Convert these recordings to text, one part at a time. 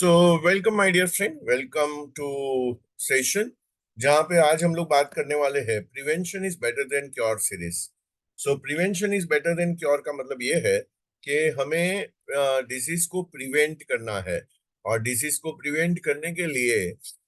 So welcome my dear friend, welcome to session जहाँ पे आज हम लोग बात करने वाले हैं prevention is better than cure series. So prevention is better than cure का मतलब ये है कि हमें डिजीज को प्रिवेंट करना है। और डिजीज को प्रिवेंट करने के लिए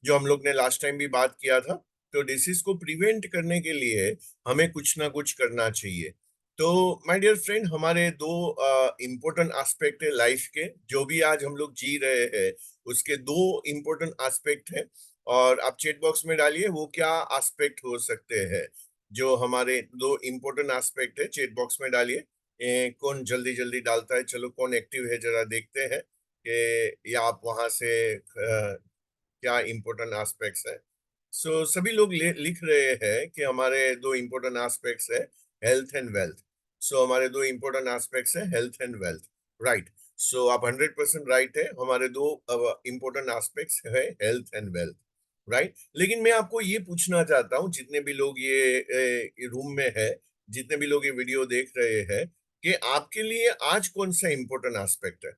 जो हम लोग ने लास्ट टाइम भी बात किया था, तो डिजीज को प्रिवेंट करने के लिए हमें कुछ ना कुछ करना चाहिए। तो माय डियर फ्रेंड, हमारे दो इम्पोर्टेंट एस्पेक्ट है लाइफ के, जो भी आज हम लोग जी रहे हैं उसके दो इम्पोर्टेंट एस्पेक्ट है। और आप चेट बॉक्स में डालिए वो क्या एस्पेक्ट हो सकते हैं। जो हमारे दो इम्पोर्टेंट एस्पेक्ट है चेट बॉक्स में डालिए। कौन जल्दी जल्दी डालता है, चलो कौन एक्टिव है जरा देखते हैं कि या आप वहां से क्या इम्पोर्टेंट एस्पेक्ट्स है। सभी लोग लिख रहे हैं कि हमारे दो इम्पोर्टेंट एस्पेक्ट्स है हेल्थ एंड वेल्थ। हमारे दो इम्पोर्टेंट एस्पेक्ट्स है हेल्थ एंड वेल्थ, राइट। आप 100% राइट है, हमारे दो इम्पोर्टेंट एस्पेक्ट्स है हेल्थ एंड वेल्थ, राइट। लेकिन मैं आपको ये पूछना चाहता हूँ, जितने भी लोग ये रूम में है, जितने भी लोग ये वीडियो देख रहे हैं, कि आपके लिए आज कौन सा इम्पोर्टेंट एस्पेक्ट है।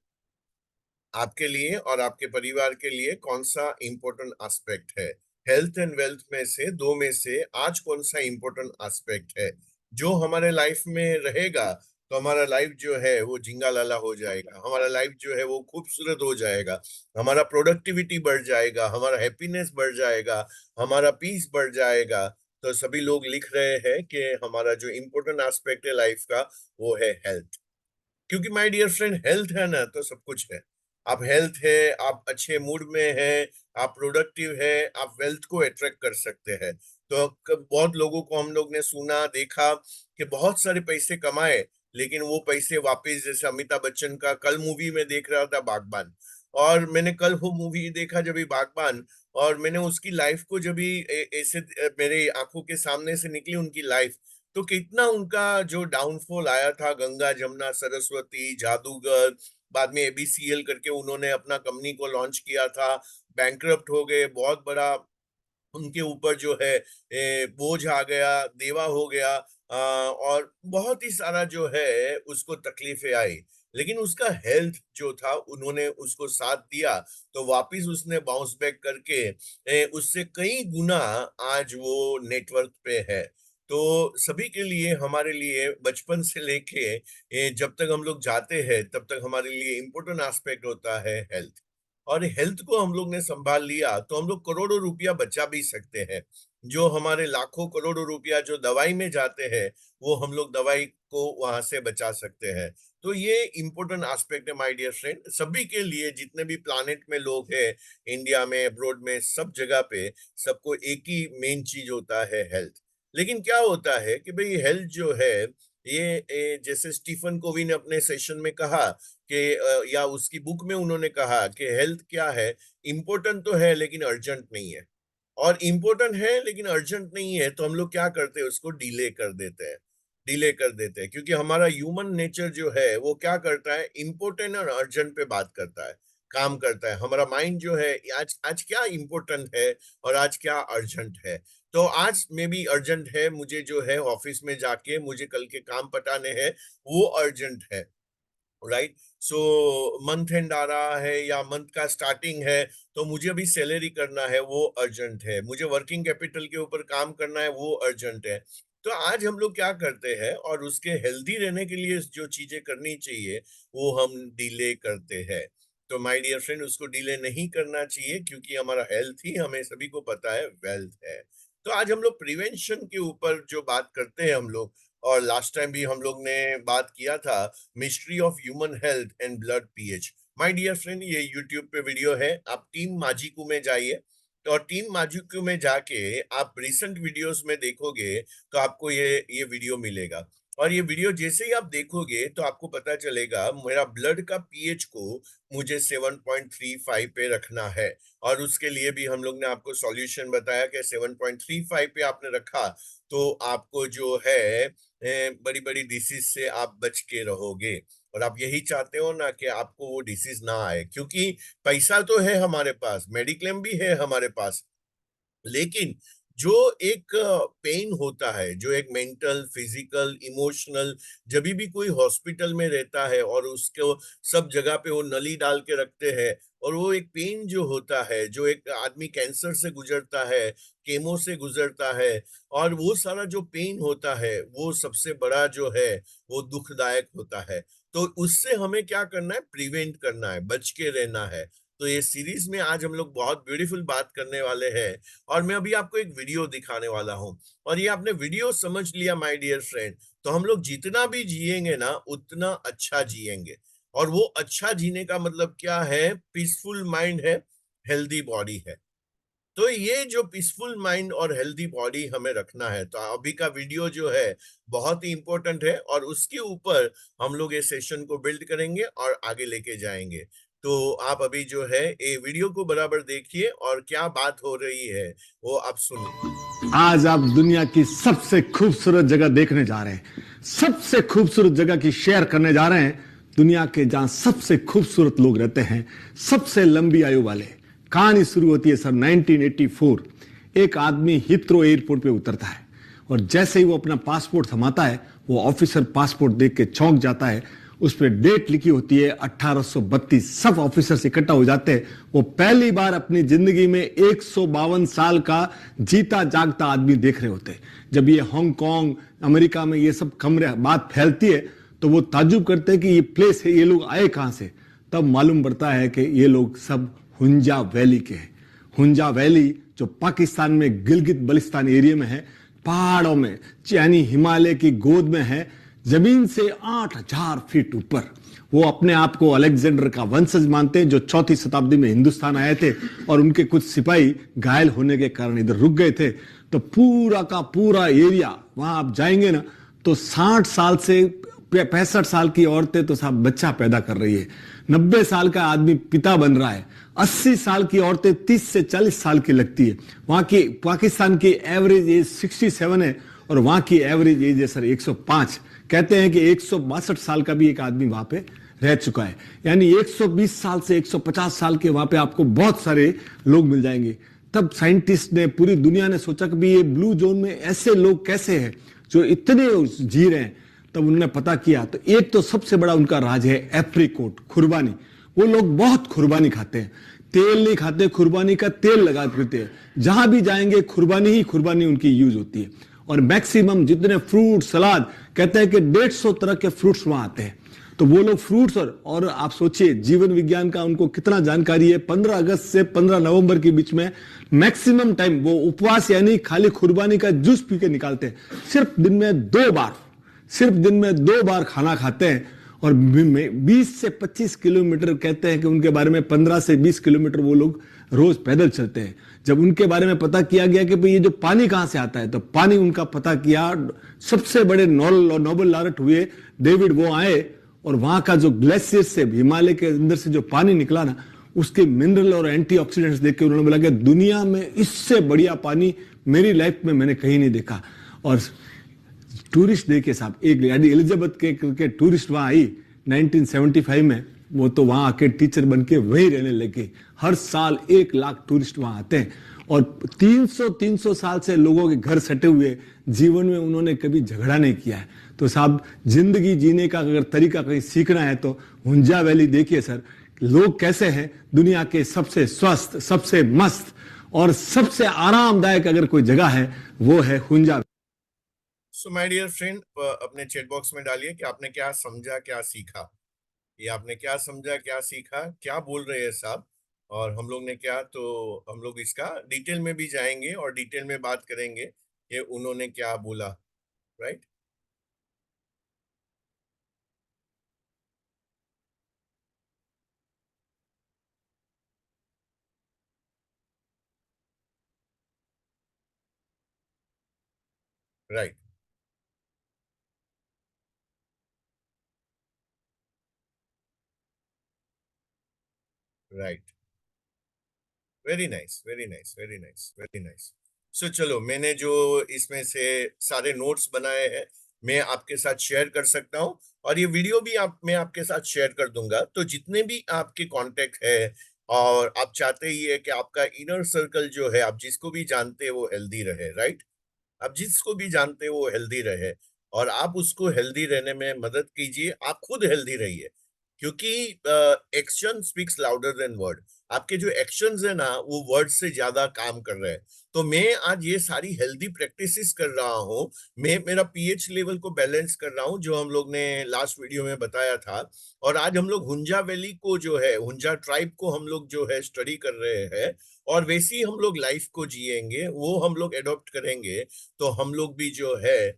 आपके लिए और आपके परिवार के लिए कौन सा इंपॉर्टेंट एस्पेक्ट है। हेल्थ एंड वेल्थ में से दो में से आज कौन सा इंपॉर्टेंट एस्पेक्ट है जो हमारे लाइफ में रहेगा, तो हमारा लाइफ जो है वो झिंगा लाला हो जाएगा, हमारा लाइफ जो है वो खूबसूरत हो जाएगा, हमारा प्रोडक्टिविटी बढ़ जाएगा, हमारा हैप्पीनेस बढ़ जाएगा, हमारा पीस बढ़ जाएगा। तो सभी लोग लिख रहे हैं कि हमारा जो इम्पोर्टेंट एस्पेक्ट है लाइफ का वो है हेल्थ। क्योंकि माय डियर फ्रेंड, हेल्थ है ना तो सब कुछ है। आप हेल्थ है, आप अच्छे मूड में है, आप प्रोडक्टिव है, आप वेल्थ को अट्रैक्ट कर सकते हैं। तो बहुत लोगों को हम लोग ने सुना देखा कि बहुत सारे पैसे कमाए, लेकिन वो पैसे वापस, जैसे अमिताभ बच्चन का कल मूवी में देख रहा था बागबान, और मैंने कल वो मूवी देखा जब भी बागबान, और मैंने उसकी लाइफ को जब भी ऐसे मेरे आंखों के सामने से निकली उनकी लाइफ, तो कितना उनका जो डाउनफॉल आया था, गंगा जमुना सरस्वती जादूगर, बाद में एबीसीएल करके उन्होंने अपना कंपनी को लॉन्च किया था, बैंकरप्ट हो गए, बहुत बड़ा उनके ऊपर जो है बोझ आ गया, देवा हो गया, और बहुत ही सारा जो है उसको तकलीफें आई। लेकिन उसका हेल्थ जो था, उन्होंने उसको साथ दिया, तो वापिस उसने बाउंस बैक करके उससे कई गुना आज वो नेटवर्क पे है। तो सभी के लिए, हमारे लिए बचपन से लेके जब तक हम लोग जाते हैं तब तक हमारे लिए इम्पोर्टेंट एस्पेक्ट होता है हेल्थ। और हेल्थ को हम लोग ने संभाल लिया तो हम लोग करोड़ों रुपया बचा भी सकते हैं। जो हमारे लाखों करोड़ों रुपया जो दवाई में जाते हैं, वो हम लोग दवाई को वहां से बचा सकते हैं। तो ये इम्पोर्टेंट एस्पेक्ट है माय डियर फ्रेंड, सभी के लिए, जितने भी प्लानेट में लोग हैं, इंडिया में, अब्रोड में, सब जगह पे सबको एक ही मेन चीज होता है हेल्थ। लेकिन क्या होता है कि भाई हेल्थ जो है जैसे स्टीफन कोवी ने अपने सेशन में कहा कि या उसकी बुक में उन्होंने कहा कि हेल्थ क्या है, इम्पोर्टेंट तो है लेकिन अर्जेंट नहीं है। और इम्पोर्टेंट है लेकिन अर्जेंट नहीं है, तो हम लोग क्या करते हैं, उसको डिले कर देते हैं। डिले कर देते हैं क्योंकि हमारा ह्यूमन नेचर जो है वो क्या करता है, इम्पोर्टेंट और अर्जेंट पे बात करता है, काम करता है। हमारा माइंड जो है, आज आज क्या इम्पोर्टेंट है और आज क्या अर्जेंट है। तो आज में भी अर्जेंट है, मुझे जो है ऑफिस में जाके मुझे कल के काम पटाने हैं, वो अर्जेंट है, राइट। सो मंथ एंड आ रहा है या मंथ का स्टार्टिंग है, तो मुझे अभी सैलरी करना है, वो अर्जेंट है। मुझे वर्किंग कैपिटल के ऊपर काम करना है, वो अर्जेंट है। तो आज हम लोग क्या करते हैं, और उसके हेल्दी रहने के लिए जो चीजें करनी चाहिए वो हम डिले करते हैं। तो माय डियर फ्रेंड, उसको डिले नहीं करना चाहिए, क्योंकि हमारा हेल्थ ही हमें सभी को पता है वेल्थ है। तो आज हम लोग प्रिवेंशन के ऊपर जो बात करते हैं हम लोग, और लास्ट टाइम भी हम लोग ने बात किया था mystery of human health and blood pH. My dear friend, ये यूट्यूब पे वीडियो है, आप टीम माजिकू में जाइए। तो और टीम माजिकू में जाके आप रिसेंट वीडियोस में देखोगे, तो आपको ये वीडियो मिलेगा। और ये वीडियो जैसे ही आप देखोगे तो आपको पता चलेगा मेरा ब्लड का पीएच को मुझे 7.35 पे रखना है। और उसके लिए भी हम लोग ने आपको सॉल्यूशन बताया कि 7.35 पे आपने रखा तो आपको जो है बड़ी बड़ी डिसीज से आप बच के रहोगे। और आप यही चाहते हो ना कि आपको वो डिसीज ना आए, क्योंकि पैसा तो है हमारे पास, मेडिक्लेम भी है हमारे पास, लेकिन जो एक पेन होता है, जो एक मेंटल, फिजिकल, इमोशनल, जब भी कोई हॉस्पिटल में रहता है और उसको सब जगह पे वो नली डाल के रखते हैं, और वो एक पेन जो होता है, जो एक आदमी कैंसर से गुजरता है, केमो से गुजरता है, और वो सारा जो पेन होता है, वो सबसे बड़ा जो है, वो दुखदायक होता है। तो उससे हमें क्या करना है? प्रिवेंट करना है, बच के रहना है। तो ये सीरीज में आज हम लोग बहुत ब्यूटीफुल बात करने वाले हैं, और मैं अभी आपको एक वीडियो दिखाने वाला हूँ। और ये आपने वीडियो समझ लिया माय डियर फ्रेंड, तो हम लोग जितना भी जिएंगे ना, उतना अच्छा जिएंगे। और वो अच्छा जीने का मतलब क्या है? पीसफुल माइंड है, हेल्दी बॉडी है। तो ये जो पीसफुल माइंड और हेल्दी बॉडी हमें रखना है, तो अभी का वीडियो जो है बहुत ही इंपॉर्टेंट है, और उसके ऊपर हम लोग ये सेशन को बिल्ड करेंगे और आगे लेके जाएंगे। तो आप अभी जो है ये वीडियो को बराबर देखिए, और क्या बात हो रही है वो आप सुनिए। आज आप दुनिया की सबसे खूबसूरत जगह देखने जा रहे हैं, सबसे खूबसूरत जगह की शेयर करने जा रहे हैं, दुनिया के जहां सबसे खूबसूरत लोग रहते हैं, सबसे लंबी आयु वाले। कहानी शुरू होती है सर 1984। एक आदमी हिथ्रो एयरपोर्ट पे उतरता है और जैसे ही वो अपना पासपोर्ट थमाता है, वो ऑफिसर पासपोर्ट देख के चौंक जाता है। उस पर डेट लिखी होती है 1832। सब ऑफिसर्स इकट्ठा हो जाते हैं। वो पहली बार अपनी जिंदगी में 152 साल का जीता जागता आदमी देख रहे होते हैं। जब ये हांगकांग, अमेरिका में ये सब खबरें बात फैलती है, तो वो ताज्जुब करते हैं कि ये प्लेस है, ये लोग आए कहां से। तब मालूम पड़ता है कि ये लोग सब हुंजा वैली के हैं। हुंजा वैली जो पाकिस्तान में गिलगित बल्तिस्तान एरिया में है, पहाड़ों में, यानी हिमालय की गोद में है, जमीन से 8000 फीट ऊपर। वो अपने आप को अलेक्जेंडर का वंशज मानते हैं, जो 4वीं शताब्दी में हिंदुस्तान आए थे और उनके कुछ सिपाही घायल होने के कारण इधर रुक गए थे। तो पूरा का पूरा एरिया, वहां आप जाएंगे ना, तो 60 साल से 65 साल की औरतें तो साहब बच्चा पैदा कर रही है, 90 साल का आदमी पिता बन रहा है, 80 साल की औरतें 30 से 40 साल की लगती है। वहां की पाकिस्तान की एवरेज एज 67 है और वहां की एवरेज एज है सर 105। कहते हैं कि 162 साल का भी एक आदमी वहां पे रह चुका है। यानी 120 साल से 150 साल के वहां पे आपको बहुत सारे लोग मिल जाएंगे। तब साइंटिस्ट ने, पूरी दुनिया ने सोचा कि ये ब्लू जोन में ऐसे लोग कैसे हैं जो इतने जी रहे हैं। तब उन्होंने पता किया, तो एक तो सबसे बड़ा उनका राज है एप्रिकोट, खुरबानी। वो लोग बहुत खुरबानी खाते हैं, तेल नहीं खाते, खुरबानी का तेल लगा देते हैं। जहां भी जाएंगे खुरबानी ही खुरबानी उनकी यूज होती है। और मैक्सिमम जितने फ्रूट सलाद, कहते हैं कि 150 तरह के फ्रूट्स वहां आते हैं। तो वो लोग फ्रूट्स और आप सोचिए जीवन विज्ञान का उनको कितना जानकारी है। 15 अगस्त से 15 नवंबर के बीच में मैक्सिमम टाइम वो उपवास यानी खाली खुरबानी का जूस पी के निकालते हैं। सिर्फ दिन में 2 बार, सिर्फ दिन में 2 बार खाना खाते हैं। और 20 से 25 किलोमीटर, कहते हैं कि उनके बारे में 15 से 20 किलोमीटर वो लोग रोज पैदल चलते हैं। जब उनके बारे में पता किया गया कि भाई ये जो पानी कहां से आता है, तो पानी उनका पता किया। सबसे बड़े नोबेल लॉरेट हुए डेविड, वो आए और वहां का जो ग्लेशियर से, हिमालय के अंदर से जो पानी निकला ना, उसके मिनरल और एंटीऑक्सीडेंट्स देख के उन्होंने बोला कि दुनिया में इससे बढ़िया पानी मेरी लाइफ में मैंने कहीं नहीं देखा। और टूरिस्ट देखे साहब, एक लेडी एलिजाबेथ के टूरिस्ट वहां आई 1975 में। वो तो वहां आके टीचर बन के वहीं रहने लगे। हर साल 1 लाख टूरिस्ट वहां आते हैं और 300 साल से लोगों के घर सटे हुए। जीवन में उन्होंने कभी झगड़ा नहीं किया है। तो साहब, जिंदगी जीने का अगर तरीका कहीं सीखना है तो हुंजा वैली देखिए सर। लोग कैसे हैं, दुनिया के सबसे स्वस्थ, सबसे मस्त और सबसे आरामदायक अगर कोई जगह है वो है Hunza. So my dear friend, अपने चैट बॉक्स में डालिए कि आपने क्या समझा, क्या सीखा। ये आपने क्या समझा, क्या सीखा, क्या बोल रहे हैं साहब, और हम लोग ने क्या। तो हम लोग इसका डिटेल में भी जाएंगे और डिटेल में बात करेंगे कि उन्होंने क्या बोला। Right. Right. Right. Very nice, very nice, very nice, very nice. So चलो, मैंने जो इसमें से सारे नोट्स बनाए हैं, मैं आपके साथ शेयर कर सकता हूँ, और ये वीडियो भी मैं आपके साथ शेयर कर दूंगा। तो जितने भी आपके कांटेक्ट है और आप चाहते ही है कि आपका इनर सर्कल जो है, आप जिसको भी जानते हैं वो हेल्दी रहे, राइट? आप जिसको भी जानते हो वो हेल्दी रहे और आप उसको हेल्दी रहने में मदद कीजिए, आप खुद हेल्दी रहिए, क्योंकि action speaks louder than word. आपके जो एक्शंस है ना वो वर्ड से ज्यादा काम कर रहे हैं। तो मैं आज ये सारी हेल्दी प्रैक्टिसेस कर रहा हूँ। मैं मेरा पीएच लेवल को बैलेंस कर रहा हूँ, जो हम लोग ने लास्ट वीडियो में बताया था। और आज हम लोग हुंजा वैली को जो है, हुंजा ट्राइब को हम लोग जो है स्टडी कर रहे हैं। और वैसे ही हम लोग लाइफ को जिएंगे, वो हम लोग एडॉप्ट करेंगे, तो हम लोग भी जो है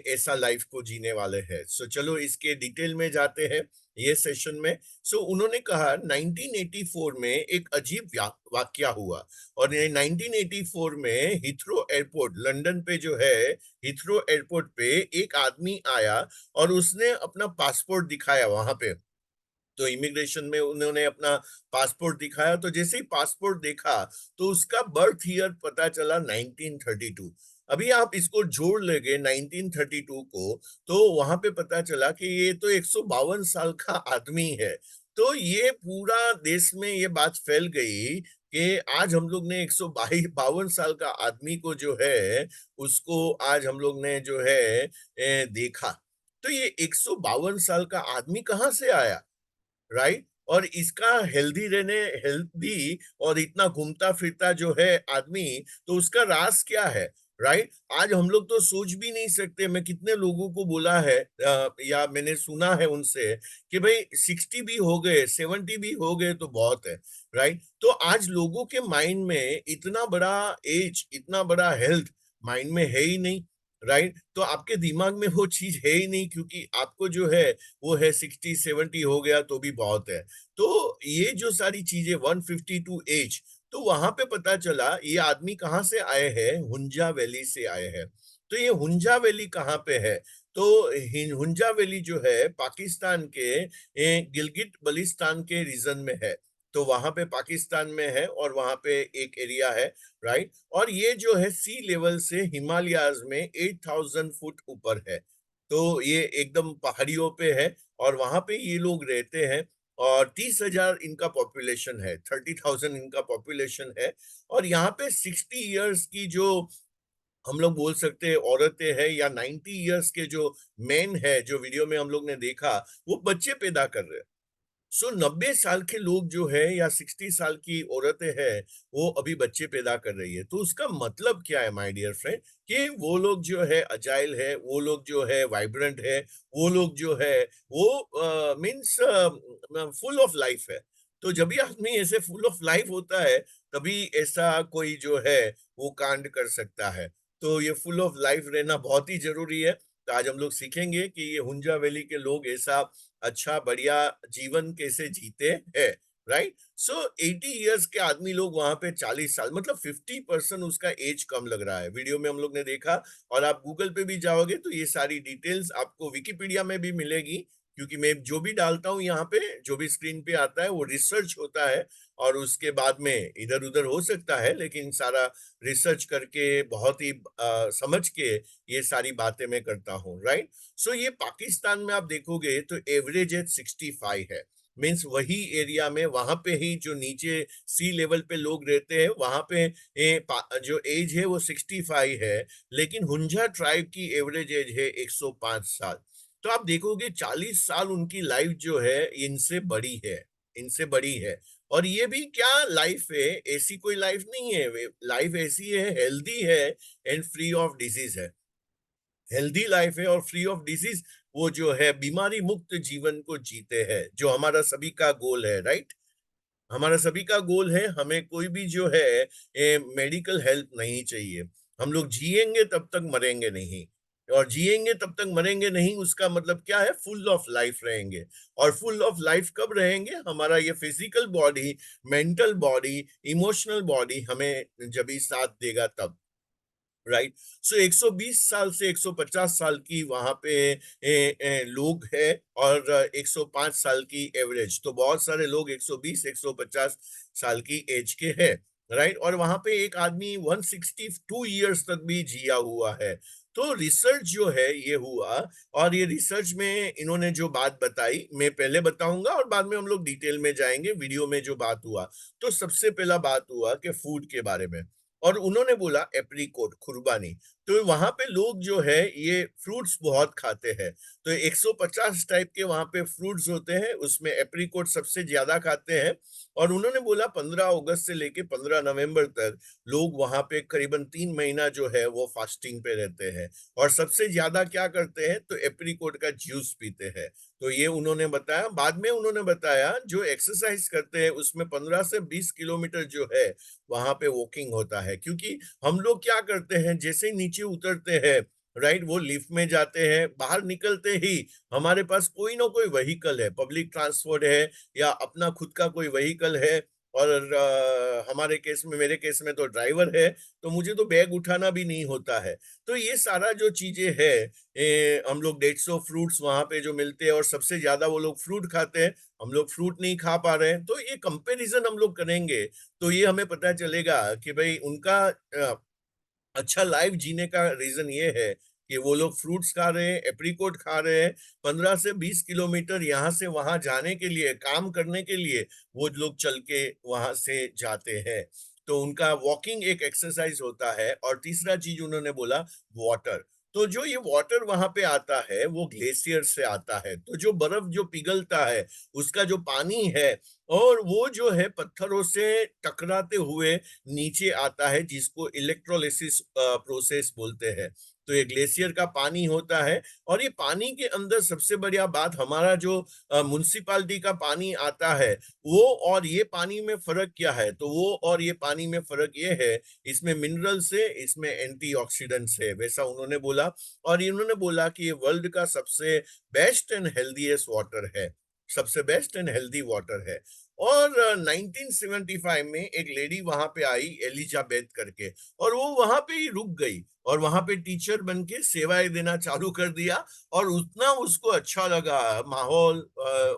ऐसा लाइफ को जीने वाले हैं। सो चलो इसके डिटेल में जाते हैं ये सेशन में। सो उन्होंने कहा 1984 में एक अजीब वाकया हुआ। और ये 1984 में हिथ्रो एयरपोर्ट लंदन पे जो है, हिथ्रो एयरपोर्ट पे एक आदमी आया और उसने अपना पासपोर्ट दिखाया वहां पे। तो इमिग्रेशन में उन्होंने अपना पासपोर्ट दिखाया, तो जैसे ही पासपोर्ट देखा तो उसका बर्थ ईयर पता चला 1932। अभी आप इसको जोड़ लेंगे 1932 को, तो वहां पे पता चला कि ये तो 152 साल का आदमी है। तो ये पूरा देश में ये बात फैल गई कि आज हम लोग ने 152 साल का आदमी को जो है, उसको आज हम लोग ने जो है देखा। तो ये 152 साल का आदमी कहाँ से आया, राइट? और इसका हेल्दी और इतना घूमता फिरता जो है आदमी, तो उसका राज क्या है, राइट? आज हम लोग तो सोच भी नहीं सकते। मैं कितने लोगों को बोला है या मैंने सुना है उनसे कि भाई 60 भी हो गए, 70 भी हो गए तो बहुत है, राइट? तो आज लोगों के माइंड में इतना बड़ा एज, इतना बड़ा हेल्थ माइंड में है ही नहीं, राइट? तो आपके दिमाग में वो चीज है ही नहीं, क्योंकि आपको जो है वो है 60-70 हो गया तो भी बहुत है। तो ये जो सारी चीजें 152 एज, तो वहां पे पता चला ये आदमी कहाँ से आए हैं, हुंजा वैली से आए हैं। तो ये हुंजा वैली कहाँ पे है? तो हुंजा वैली जो है पाकिस्तान के गिलगिट बल्तिस्तान के रीजन में है। तो वहां पे पाकिस्तान में है और वहां पे एक एरिया है, राइट? और ये जो है सी लेवल से हिमालयाज में 8000 फुट ऊपर है। तो ये एकदम पहाड़ियों पे है और वहां पे ये लोग रहते हैं। और 30,000 इनका पॉपुलेशन है, 30,000 इनका पॉपुलेशन है। और यहाँ पे 60 इयर्स की जो हम लोग बोल सकते हैं औरतें हैं, या 90 इयर्स के जो मेन है, जो वीडियो में हम लोग ने देखा, वो बच्चे पैदा कर रहे हैं। सो 90 साल के लोग जो है या 60 साल की औरतें हैं, वो अभी बच्चे पैदा कर रही है। तो उसका मतलब क्या है माय डियर फ्रेंड, कि वो लोग जो है अजाइल है, वो लोग जो है वाइब्रेंट है, वो लोग जो है वो मीन्स फुल ऑफ लाइफ है। तो जब भी आदमी ऐसे फुल ऑफ लाइफ होता है, तभी ऐसा कोई जो है वो कांड कर सकता है। तो ये फुल ऑफ लाइफ रहना बहुत ही जरूरी है। तो आज हम लोग सीखेंगे कि ये हुंजा वैली के लोग ऐसा अच्छा बढ़िया जीवन कैसे जीते हैं, राइट? सो 80 इयर्स के आदमी लोग वहां पे 40 साल, मतलब 50% उसका एज कम लग रहा है, वीडियो में हम लोग ने देखा। और आप गूगल पे भी जाओगे तो ये सारी डिटेल्स आपको विकिपीडिया में भी मिलेगी, क्योंकि मैं जो भी डालता हूँ यहाँ पे, जो भी स्क्रीन पे आता है वो रिसर्च होता है। और उसके बाद में इधर उधर हो सकता है, लेकिन सारा रिसर्च करके बहुत ही समझ के ये सारी बातें मैं करता हूँ, राइट? सो ये पाकिस्तान में आप देखोगे तो एवरेज एज 65 है। मीन्स वही एरिया में, वहां पे ही जो नीचे सी लेवल पे लोग रहते हैं, वहां पे जो एज है वो 65 है। लेकिन हुंजा ट्राइब की एवरेज एज है 105 साल। तो आप देखोगे 40 साल उनकी लाइफ जो है इनसे बड़ी है, इनसे बड़ी है। और ये भी क्या लाइफ है, ऐसी कोई लाइफ नहीं है, लाइफ ऐसी है, हेल्दी है एंड फ्री ऑफ डिजीज है। हेल्दी लाइफ है और फ्री ऑफ डिजीज, वो जो है बीमारी मुक्त जीवन को जीते हैं, जो हमारा सभी का गोल है, राइट? हमारा सभी का गोल है, हमें कोई भी जो है मेडिकल हेल्प नहीं चाहिए। हम लोग जिएंगे तब तक मरेंगे नहीं, और जिएंगे तब तक मरेंगे नहीं, उसका मतलब क्या है, फुल ऑफ लाइफ रहेंगे। और फुल ऑफ लाइफ कब रहेंगे, हमारा ये physical body, mental body, emotional body हमें जब भी साथ देगा तब, राइट? सो 120 साल से 150 साल की वहां पे लोग हैं। और 105 साल की एवरेज, तो बहुत सारे लोग 120 150 साल की एज के हैं, राइट? और वहां पे एक आदमी 162 इयर्स तक भी जिया हुआ है। तो रिसर्च जो है ये हुआ, और ये रिसर्च में इन्होंने जो बात बताई मैं पहले बताऊंगा और बाद में हम लोग डिटेल में जाएंगे वीडियो में जो बात हुआ। तो सबसे पहला बात हुआ कि फूड के बारे में, और उन्होंने बोला एप्रिकॉट खुरबानी। तो वहां पे लोग जो है ये फ्रूट्स बहुत खाते हैं। तो 150 टाइप के वहां पे फ्रूट्स होते हैं, उसमें एप्रिकॉट सबसे ज्यादा खाते हैं। और उन्होंने बोला 15 अगस्त से लेके 15 नवंबर तक लोग वहां पे करीबन 3 महीना जो है वो फास्टिंग पे रहते हैं। और सबसे ज्यादा क्या करते हैं तो एप्रिकॉट का जूस पीते हैं। तो ये उन्होंने बताया। बाद में उन्होंने बताया जो एक्सरसाइज करते हैं उसमें 15 से 20 किलोमीटर जो है वहां पे वॉकिंग होता है। क्योंकि हम लोग क्या करते हैं, जैसे ही नीचे उतरते हैं, राइट, वो लिफ्ट में जाते हैं, बाहर निकलते ही हमारे पास कोई ना कोई व्हीकल है, पब्लिक ट्रांसपोर्ट है या अपना खुद का कोई व्हीकल है। और हमारे केस में, मेरे केस में तो ड्राइवर है, तो मुझे तो बैग उठाना भी नहीं होता है। तो ये सारा जो चीजें है, हम लोग 150 फ्रूट्स वहां पे जो मिलते हैं, और सबसे ज्यादा वो लोग फ्रूट खाते हैं, हम लोग फ्रूट नहीं खा पा रहे हैं। तो ये कंपैरिजन हम लोग करेंगे तो ये हमें पता चलेगा कि भाई उनका अच्छा लाइफ जीने का रीजन ये है कि वो लोग फ्रूट्स खा रहे हैं, एप्रिकॉट खा रहे हैं। 15 से 20 किलोमीटर यहाँ से वहां जाने के लिए, काम करने के लिए वो लोग चल के वहां से जाते हैं। तो उनका वॉकिंग एक एक्सरसाइज होता है। और तीसरा चीज उन्होंने बोला वाटर। तो जो ये वाटर वहां पे आता है वो ग्लेशियर से आता है। तो जो बर्फ जो पिघलता है उसका जो पानी है, और वो जो है पत्थरों से टकराते हुए नीचे आता है, जिसको इलेक्ट्रोलिसिस प्रोसेस बोलते हैं। तो ये ग्लेशियर का पानी होता है। और ये पानी के अंदर सबसे बढ़िया बात, हमारा जो म्युनिसिपालिटी का पानी आता है वो और ये पानी में फर्क क्या है, तो वो और ये पानी में फर्क ये है, इसमें मिनरल्स है, इसमें एंटीऑक्सीडेंट्स है, वैसा उन्होंने बोला। और इन्होंने बोला कि ये वर्ल्ड का सबसे बेस्ट एंड हेल्दीएस्ट वाटर है, सबसे बेस्ट एंड हेल्दी वाटर है। और 1975 में एक लेडी वहां पे आई, एलिजाबेथ करके, और वो वहां पे ही रुक गई और वहां पे टीचर बन के सेवाएं देना चालू कर दिया। और उतना उसको अच्छा लगा माहौल,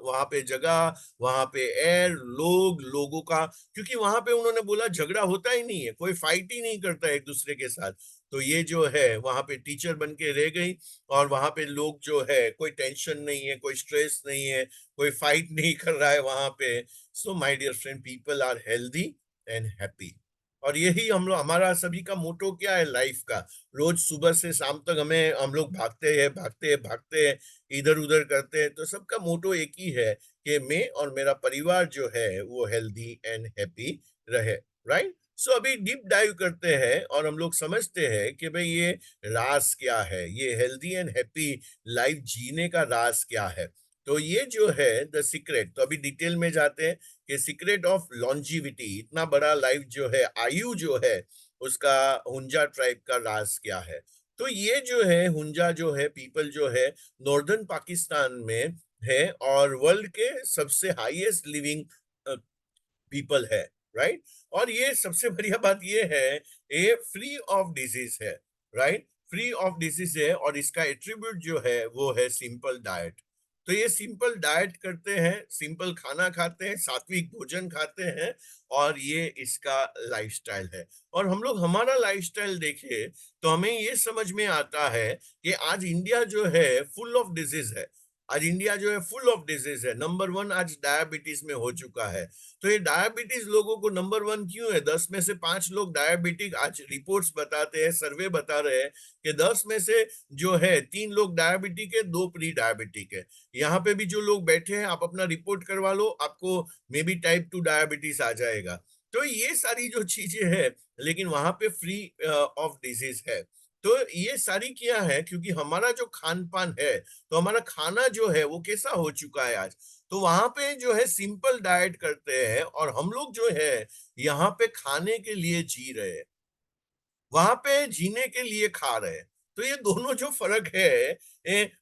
वहां पे जगह, वहां पे एयर, लोगों का। क्योंकि वहां पे उन्होंने बोला झगड़ा होता ही नहीं है, कोई फाइट ही नहीं करता एक दूसरे के साथ। तो ये जो है वहां पे टीचर बन के रह गई। और वहां पे लोग जो है, कोई टेंशन नहीं है, कोई स्ट्रेस नहीं है, कोई फाइट नहीं कर रहा है वहां पे। So my dear friend, people are healthy and happy. और यही हम लोग, हमारा सभी का मोटो क्या है लाइफ का। रोज सुबह से शाम तक हम लोग भागते हैं, भागते हैं, भागते हैं, इधर उधर करते हैं। तो सबका मोटो एक ही है कि मैं और मेरा परिवार जो है वो हेल्दी एंड हैप्पी रहे, राइट। सो अभी डीप डाइव करते हैं और हम लोग समझते हैं कि भाई ये राज क्या है, ये हेल्दी एंड हैप्पी लाइफ जीने का राज क्या है। तो ये जो है द सीक्रेट, तो अभी डिटेल में जाते हैं कि सीक्रेट ऑफ लॉन्जिविटी, इतना बड़ा लाइफ जो है, आयु जो है उसका, हुंजा ट्राइब का राज क्या है। तो ये जो है हुंजा जो है पीपल जो है नॉर्दर्न पाकिस्तान में है, और वर्ल्ड के सबसे हाईएस्ट लिविंग पीपल है, राइट। और ये सबसे बढ़िया बात ये है, ये फ्री ऑफ डिजीज है, राइट, फ्री ऑफ डिजीज है। और इसका एट्रीब्यूट जो है वो है सिंपल डाइट। तो ये सिंपल डाइट करते हैं, सिंपल खाना खाते हैं, सात्विक भोजन खाते हैं, और ये इसका लाइफस्टाइल है। और हम लोग हमारा लाइफस्टाइल देखें तो हमें ये समझ में आता है कि आज इंडिया जो है फुल ऑफ डिजीज है। आज इंडिया जो है फुल ऑफ डिजीज है। नंबर वन आज डायबिटीज में हो चुका है। तो ये डायबिटीज लोगों को नंबर वन क्यों है? 10 में से 5 लोग डायबिटिक, आज रिपोर्ट्स बताते हैं, सर्वे बता रहे हैं कि 10 में से जो है 3 लोग डायबिटिक है, 2 प्री डायबिटिक है। यहाँ पे भी जो लोग बैठे हैं, आप अपना रिपोर्ट करवा लो, आपको मे बी टाइप 2 डायबिटीज आ जाएगा। तो ये सारी जो चीजें हैं, लेकिन वहां पे फ्री ऑफ डिजीज है। तो ये सारी क्या है, क्योंकि हमारा जो खान पान है, तो हमारा खाना जो है वो कैसा हो चुका है आज। तो वहां पे जो है सिंपल डाइट करते हैं, और हम लोग जो है यहाँ पे खाने के लिए जी रहे हैं, वहां पे जीने के लिए खा रहे हैं। तो ये दोनों जो फर्क है,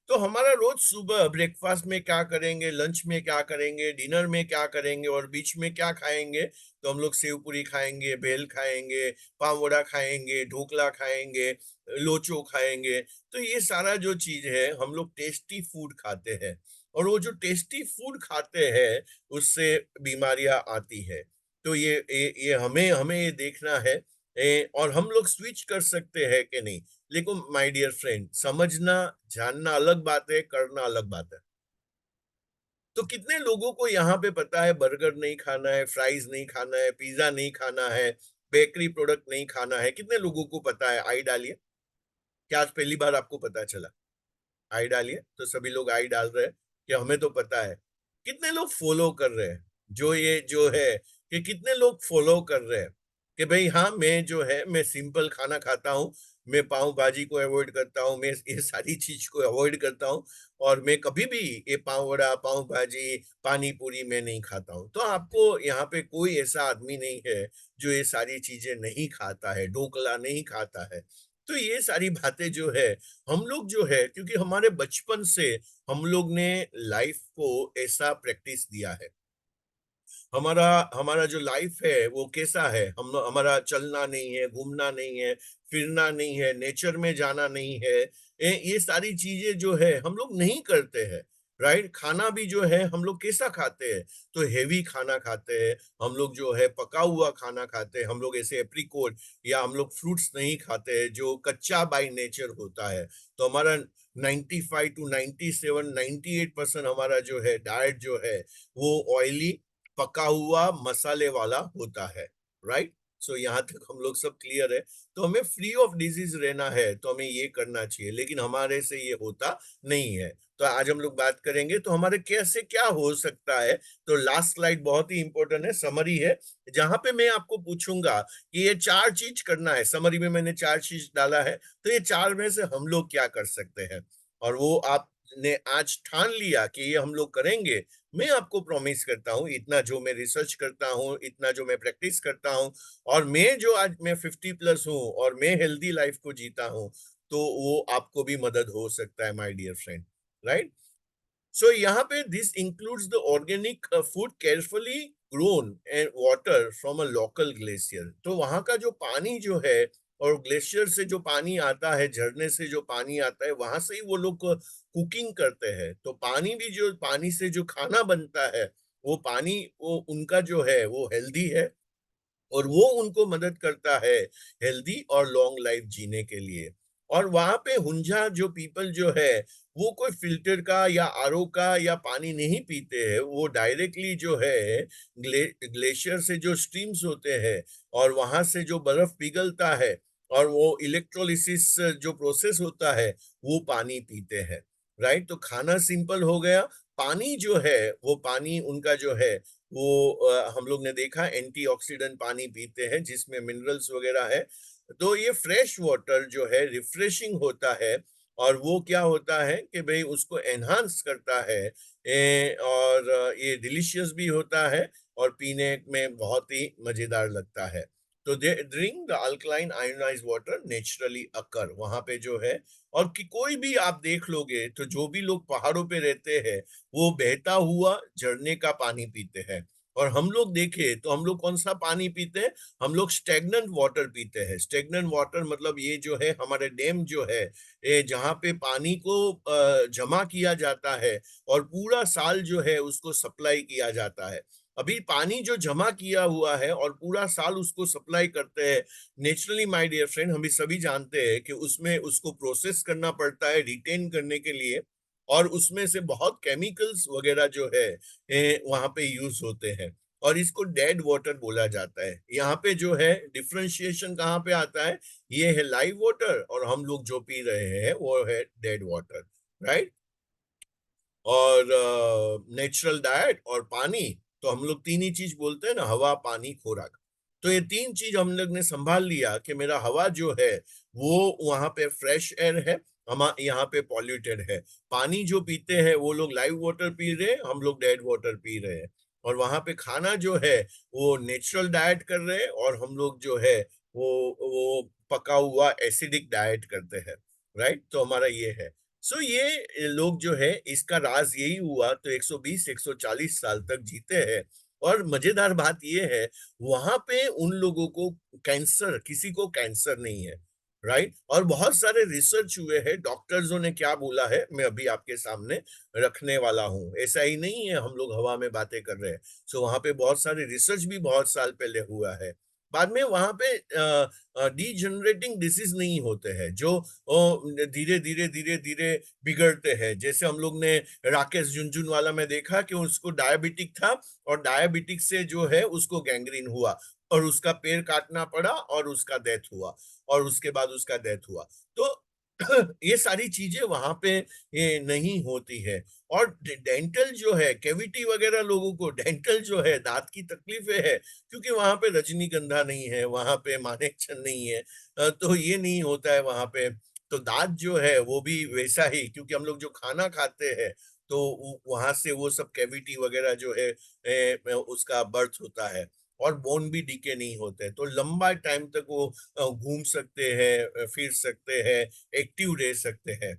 तो हमारा रोज सुबह ब्रेकफास्ट में क्या करेंगे, लंच में क्या करेंगे, डिनर में क्या करेंगे, और बीच में क्या खाएंगे। तो हम लोग सेव पूरी खाएंगे, भेल खाएंगे, पाव वड़ा खाएंगे, ढोकला खाएंगे, लोचो खाएंगे। तो ये सारा जो चीज है, हम लोग टेस्टी फूड खाते हैं। और वो जो टेस्टी फूड खाते हैं उससे बीमारियां आती है। तो ये हमें हमें ये देखना है, और हम लोग स्विच कर सकते हैं कि नहीं। लेकिन माय डियर फ्रेंड, समझना जानना अलग बात है, करना अलग बात है। तो कितने लोगों को यहाँ पे पता है बर्गर नहीं खाना है, फ्राइज नहीं खाना है, पिज्जा नहीं खाना है, बेकरी प्रोडक्ट नहीं खाना है? कितने लोगों को पता है? आई डालिए। क्या आज पहली बार आपको पता चला? आई डालिए। तो सभी लोग आई डाल रहे हैं कि हमें तो पता है। कितने लोग फॉलो कर रहे हैं? जो ये जो है कि कितने लोग फॉलो कर रहे हैं कि भाई हाँ, मैं जो है मैं सिंपल खाना खाता हूँ, मैं पाव भाजी को अवॉइड करता हूँ, मैं ये सारी चीज को अवॉइड करता हूँ, और मैं कभी भी ये पाव वड़ा, पाव भाजी, पानी पूरी मैं नहीं खाता हूँ। तो आपको यहाँ पे कोई ऐसा आदमी नहीं है जो ये सारी चीजें नहीं खाता है, ढोकला नहीं खाता है। तो ये सारी बातें जो है, हम लोग जो है, क्योंकि हमारे बचपन से हम लोग ने लाइफ को ऐसा प्रैक्टिस दिया है। हमारा हमारा जो लाइफ है वो कैसा है? हम हमारा चलना नहीं है, घूमना नहीं है, फिरना नहीं है, नेचर में जाना नहीं है। ये सारी चीजें जो है हम लोग नहीं करते हैं। राइट? खाना भी जो है हम लोग कैसा खाते हैं? तो हेवी खाना खाते हैं, हम लोग जो है पका हुआ खाना खाते हैं, हम लोग ऐसे एप्रिकॉट या हम लोग फ्रूट्स नहीं खाते हैं जो कच्चा बाय नेचर होता है। तो हमारा 95 टू 97 98% हमारा जो है डाइट जो है वो ऑयली, पका हुआ, मसाले वाला होता है। राइट? सो यहाँ तक हम लोग सब क्लियर है। तो हमें फ्री ऑफ डिजीज रहना है तो हमें ये करना चाहिए, लेकिन हमारे से ये होता नहीं है। तो आज हम लोग बात करेंगे तो हमारे कैसे क्या हो सकता है। तो लास्ट स्लाइड बहुत ही इंपॉर्टेंट है, समरी है, जहां पे मैं आपको पूछूंगा कि ये 4 चीज करना है। समरी में मैंने 4 चीज डाला है, तो ये 4 में से हम लोग क्या कर सकते हैं, और वो आपने आज ठान लिया कि ये हम लोग करेंगे। मैं आपको प्रॉमिस करता हूँ, इतना जो मैं रिसर्च करता हूँ, इतना जो मैं प्रैक्टिस करता हूँ, और मैं जो आज मैं 50 प्लस हूँ और मैं हेल्दी लाइफ को जीता हूँ, तो वो आपको भी मदद हो सकता है माय डियर फ्रेंड। राइट? सो यहाँ पे this includes the organic food carefully grown and water from a local glacier. तो वहां का जो पानी जो है, और ग्लेशियर से जो पानी आता है, झरने से जो पानी आता है, वहां से ही वो लोग कुकिंग करते हैं। तो पानी भी जो पानी से जो खाना बनता है, वो पानी वो उनका जो है वो हेल्दी है, और वो उनको मदद करता है हेल्दी और लॉन्ग लाइफ जीने के लिए। और वहां पे हुंजा जो पीपल जो है, वो कोई फिल्टर का या आरओ का या पानी नहीं पीते हैं, वो डायरेक्टली जो है ग्लेशियर से जो स्ट्रीम्स होते हैं, और वहां से जो बर्फ पिघलता है, और वो इलेक्ट्रोलिसिस जो प्रोसेस होता है, वो पानी पीते हैं। राइट? तो खाना सिंपल हो गया। पानी जो है, वो पानी उनका जो है वो हम लोग ने देखा एंटीऑक्सीडेंट पानी पीते हैं जिसमें मिनरल्स वगैरह है। तो ये फ्रेश वाटर जो है रिफ्रेशिंग होता है, और वो क्या होता है कि भाई उसको एनहांस करता है, और ये डिलीशियस भी होता है, और पीने में बहुत ही मजेदार लगता है। तो they drink the alkaline ionized water naturally occur, वहां पे जो है। और कि कोई भी आप देख लोगे तो जो भी लोग पहाड़ों पे रहते हैं, वो बहता हुआ झरने का पानी पीते हैं। और हम लोग देखें तो हम लोग कौन सा पानी पीते हैं? हम लोग स्टेगनेंट वाटर पीते हैं। स्टेगनेंट वाटर मतलब ये जो है हमारे डैम जो है, ये जहाँ पे पानी को जमा किया जाता है, और पूरा साल जो है उसको सप्लाई किया जाता है। अभी पानी जो जमा किया हुआ है और पूरा साल उसको सप्लाई करते हैं, नेचुरली माय डियर फ्रेंड, हम भी सभी जानते हैं कि उसमें उसको प्रोसेस करना पड़ता है रिटेन करने के लिए, और उसमें से बहुत केमिकल्स वगैरह जो है वहां पे यूज होते हैं, और इसको डेड वाटर बोला जाता है। यहाँ पे जो है डिफरेंशिएशन कहाँ पे आता है? ये है लाइव वाटर, और हम लोग जो पी रहे हैं वो है डेड वाटर। राइट? और नेचुरल डाइट और पानी, तो हम लोग 3 ही चीज बोलते हैं ना, हवा, पानी, खुराक। तो ये 3 चीज हम लोग ने संभाल लिया कि मेरा हवा जो है वो वहां पे फ्रेश एयर है, हम यहाँ पे पॉल्यूटेड है। पानी जो पीते हैं वो लोग लाइव वाटर पी रहे हैं, हम लोग डेड वाटर पी रहे हैं। और वहां पे खाना जो है वो नेचुरल डाइट कर रहे हैं, और हम लोग जो है वो पका हुआ एसिडिक डाइट करते हैं। राइट? तो हमारा ये है। सो ये लोग जो है, इसका राज यही हुआ तो 120 140 साल तक जीते हैं। और मजेदार बात ये है, वहां पे उन लोगों को कैंसर, किसी को कैंसर नहीं है। राइट? और बहुत सारे रिसर्च हुए हैं, डॉक्टर्सों ने क्या बोला है मैं अभी आपके सामने रखने वाला हूँ। ऐसा ही नहीं है हम लोग हवा में बातें कर रहे हैं। सो वहां पे बहुत सारे रिसर्च भी बहुत साल पहले हुआ है। बाद में वहां पे डीजनरेटिंग डिसीज नहीं होते हैं जो धीरे धीरे धीरे धीरे बिगड़ते हैं। जैसे हम लोग ने राकेश झुनझुनवाला में देखा कि उसको डायबिटिक था और डायबिटिक से जो है उसको गैंग्रीन हुआ और उसका पैर काटना पड़ा और उसका डेथ हुआ और उसके बाद उसका डेथ हुआ। तो ये सारी चीजें वहां पे ये नहीं होती है। और डेंटल जो है कैविटी वगैरह, लोगों को डेंटल जो है दांत की तकलीफें है क्योंकि वहां पे रजनीगंधा नहीं है, वहां पे मानेक्षण नहीं है, तो ये नहीं होता है वहां पे। तो दांत जो है वो भी वैसा ही, क्योंकि हम लोग जो खाना खाते हैं तो वहां से वो सब कैविटी वगैरह जो है उसका बर्थ होता है। और बोन भी डीके नहीं होते, तो लंबा टाइम तक वो घूम सकते हैं, फिर सकते हैं, एक्टिव रह सकते हैं।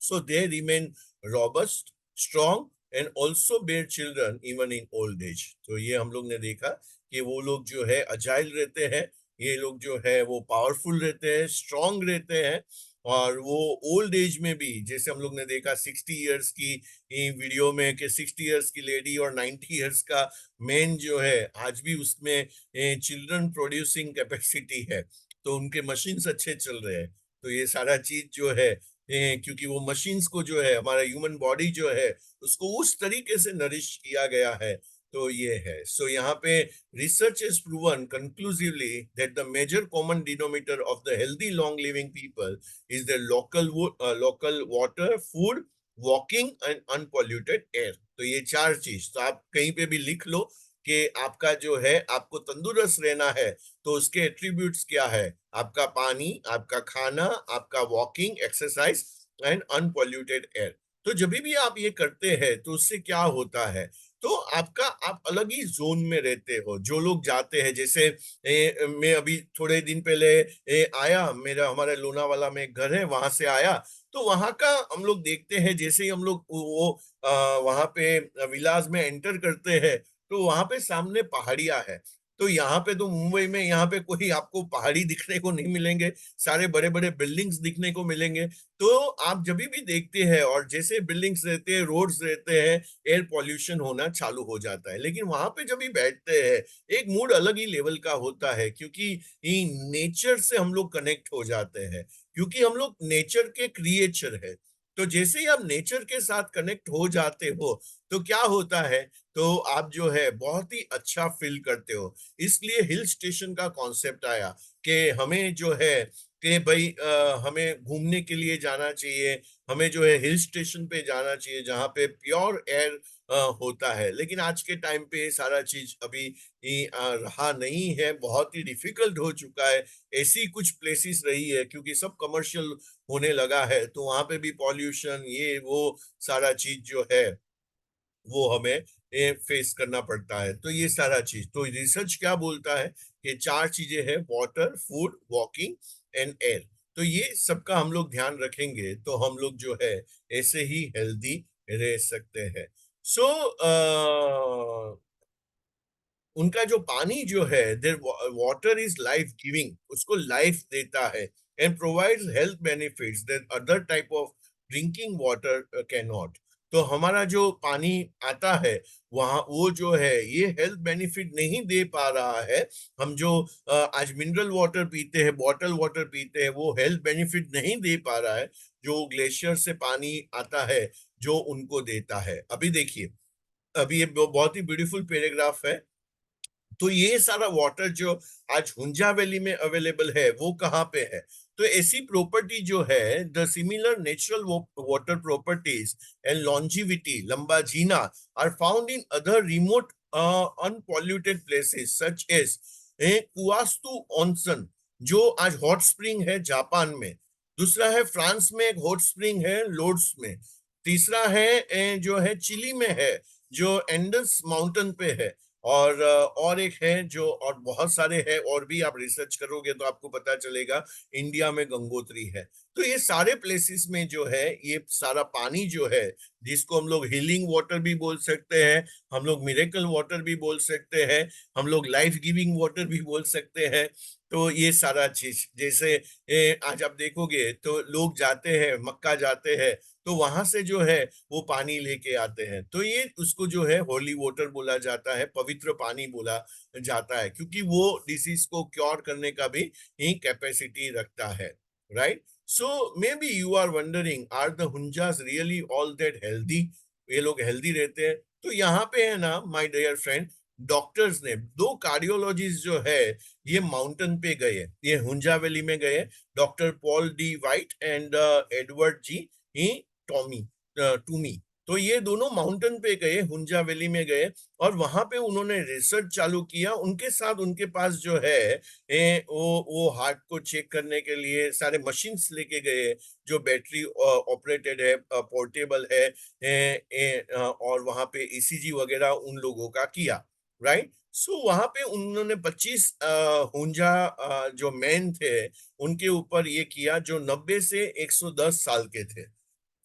So they remain robust, strong and also bear children even in old age. तो ये हम लोग ने देखा कि वो लोग जो है अजाइल रहते हैं, ये लोग जो है वो पावरफुल रहते हैं, स्ट्रांग रहते हैं। और वो ओल्ड एज में भी, जैसे हम लोग ने देखा 60 इयर्स की वीडियो में कि 60 इयर्स की लेडी और 90 इयर्स का मैन जो है आज भी उसमें चिल्ड्रन प्रोड्यूसिंग कैपेसिटी है, तो उनके मशीन्स अच्छे चल रहे हैं। तो ये सारा चीज जो है क्योंकि वो मशीन्स को जो है हमारा ह्यूमन बॉडी जो है उसको उस तरीके से नरिश किया गया है। तो ये है। सो यहाँ पे research is proven conclusively that the major common denominator of the healthy long living people is the local water, food, walking and unpolluted air. तो ये चार चीज तो आप कहीं पे भी लिख लो कि आपका जो है आपको तंदुरुस्त रहना है तो उसके एट्रीब्यूट्स क्या है। आपका पानी, आपका खाना, आपका walking, exercise and unpolluted air. तो जब भी आप ये करते हैं तो उससे क्या होता है, तो आपका आप अलग ही जोन में रहते हो। जो लोग जाते हैं, जैसे मैं अभी थोड़े दिन पहले आया, मेरा हमारे लोनावाला में एक घर है, वहां से आया। तो वहां का हम लोग देखते हैं, जैसे ही हम लोग वो वहां पे विलास में एंटर करते हैं तो वहां पे सामने पहाड़ियां है। तो यहाँ पे तो मुंबई में यहाँ पे कोई आपको पहाड़ी दिखने को नहीं मिलेंगे, सारे बड़े बड़े बिल्डिंग्स दिखने को मिलेंगे। तो आप जब भी देखते हैं और जैसे बिल्डिंग्स रहते हैं, रोड्स रहते हैं, एयर पॉल्यूशन होना चालू हो जाता है। लेकिन वहां पे जब भी बैठते हैं एक मूड अलग ही लेवल का होता है, क्योंकि नेचर से हम लोग कनेक्ट हो जाते हैं, क्योंकि हम लोग नेचर के क्रिएचर है। तो जैसे ही आप नेचर के साथ कनेक्ट हो जाते हो तो क्या होता है, तो आप जो है बहुत ही अच्छा फील करते हो। इसलिए हिल स्टेशन का कॉन्सेप्ट आया कि हमें जो है कि भाई हमें घूमने के लिए जाना चाहिए, हमें जो है हिल स्टेशन पे जाना चाहिए जहाँ पे प्योर एयर होता है। लेकिन आज के टाइम पे ये सारा चीज अभी रहा नहीं है, बहुत ही डिफिकल्ट हो चुका है। ऐसी कुछ प्लेसेस रही है क्योंकि सब कमर्शियल होने लगा है, तो वहां पे भी पॉल्यूशन ये वो सारा चीज जो है वो हमें फेस करना पड़ता है। तो ये सारा चीज, तो रिसर्च क्या बोलता है कि चार चीजें हैं, water, food, walking and air. तो ये सबका हम लोग ध्यान रखेंगे तो हम लोग जो है ऐसे ही हेल्दी रह सकते हैं। सो उनका जो पानी जो है, there water is life giving, उसको लाइफ देता है and provides health benefits that other type of drinking water can not. तो हमारा जो पानी आता है वहाँ वो जो है ये हेल्थ बेनिफिट नहीं दे पा रहा है। हम जो आज मिनरल वाटर पीते हैं, बॉटल वाटर पीते हैं, वो हेल्थ बेनिफिट नहीं दे पा रहा है जो ग्लेशियर से पानी आता है जो उनको देता है। अभी देखिए, अभी ये बहुत ही ब्यूटीफुल पैराग्राफ है। तो ये सारा वाटर जो आज हुंजा वैली में अवेलेबल है वो कहाँ पे है, तो ऐसी प्रॉपर्टी जो है, the similar natural water properties and longevity, लंबा जीना, are found in other remote unpolluted places such as कुआस्तु ऑनसन, जो आज हॉट स्प्रिंग है जापान में। दूसरा है फ्रांस में एक हॉट स्प्रिंग है लोर्ड्स में। तीसरा है जो है चिली में है, जो एंडस माउंटेन पे है। और एक है जो, और बहुत सारे हैं और भी, आप रिसर्च करोगे तो आपको पता चलेगा, इंडिया में गंगोत्री है। तो ये सारे प्लेसेस में जो है ये सारा पानी जो है, जिसको हम लोग हीलिंग वाटर भी बोल सकते हैं, हम लोग मिरेकल वाटर भी बोल सकते हैं, हम लोग लाइफ गिविंग वाटर भी बोल सकते हैं। तो ये सारा चीज जैसे आज आप देखोगे तो लोग जाते हैं, मक्का जाते हैं, तो वहां से जो है वो पानी लेके आते हैं, तो ये उसको जो है होली वाटर बोला जाता है, पवित्र पानी बोला जाता है, क्योंकि वो डिसीज को क्योर करने का भी ही कैपेसिटी रखता है, right. So may be you are wondering, are the Hunzas really all that healthy? ये लोग हेल्दी रहते हैं? तो यहाँ पे है ना माय डियर फ्रेंड, डॉक्टर्स ने दो कार्डियोलॉजिस्ट जो है ये माउंटेन पे गए, ये हुंजा वैली में गए, doctor Paul D White and Edward G ही टॉमी टूमी। तो ये दोनों माउंटेन पे गए, हुंजा वैली में गए, और वहां पे उन्होंने रिसर्च चालू किया। उनके साथ उनके पास जो है वो हार्ट को चेक करने के लिए सारे मशीन्स लेके गए, जो बैटरी ऑपरेटेड है, पोर्टेबल है, और वहां पे ईसीजी वगैरह उन लोगों का किया, राइट। सो वहां पे उन्होंने 25 हुंजा जो मैन थे उनके ऊपर ये किया, जो 90 से 110 साल के थे।